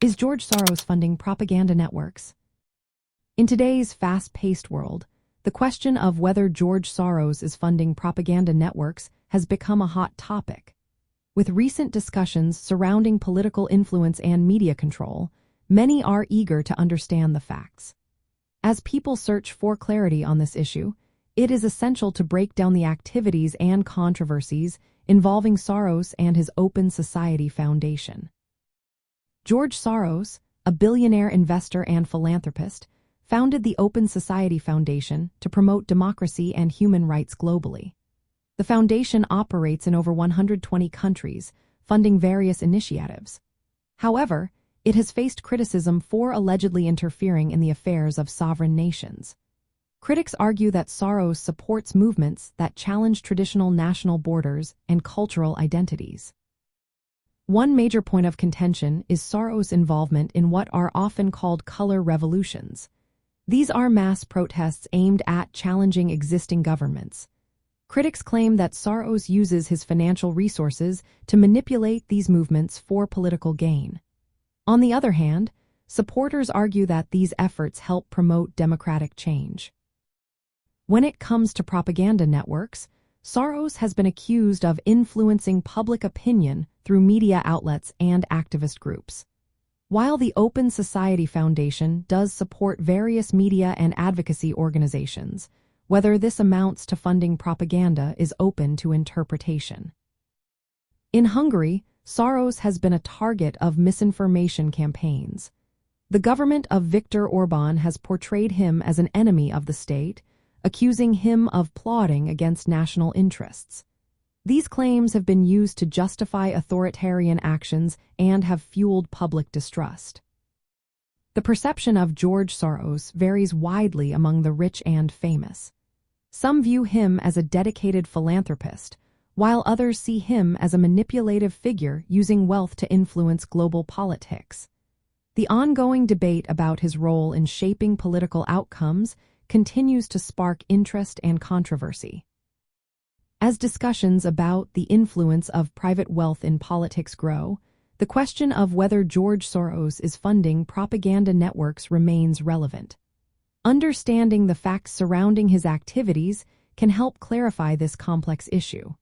Is George Soros funding propaganda networks? In today's fast-paced world, the question of whether George Soros is funding propaganda networks has become a hot topic. With recent discussions surrounding political influence and media control, many are eager to understand the facts. As people search for clarity on this issue, it is essential to break down the activities and controversies involving Soros and his Open Society Foundation. George Soros, a billionaire investor and philanthropist, founded the Open Society Foundation to promote democracy and human rights globally. The foundation operates in over 120 countries, funding various initiatives. However, it has faced criticism for allegedly interfering in the affairs of sovereign nations. Critics argue that Soros supports movements that challenge traditional national borders and cultural identities. One major point of contention is Soros' involvement in what are often called color revolutions. These are mass protests aimed at challenging existing governments. Critics claim that Soros uses his financial resources to manipulate these movements for political gain. On the other hand, supporters argue that these efforts help promote democratic change. When it comes to propaganda networks, Soros has been accused of influencing public opinion through media outlets and activist groups. While the Open Society Foundation does support various media and advocacy organizations, whether this amounts to funding propaganda is open to interpretation. In Hungary, Soros has been a target of misinformation campaigns. The government of Viktor Orbán has portrayed him as an enemy of the state, accusing him of plotting against national interests. These claims have been used to justify authoritarian actions and have fueled public distrust. The perception of George Soros varies widely among the rich and famous. Some view him as a dedicated philanthropist, while others see him as a manipulative figure using wealth to influence global politics. The ongoing debate about his role in shaping political outcomes continues to spark interest and controversy. As discussions about the influence of private wealth in politics grow, the question of whether George Soros is funding propaganda networks remains relevant. Understanding the facts surrounding his activities can help clarify this complex issue.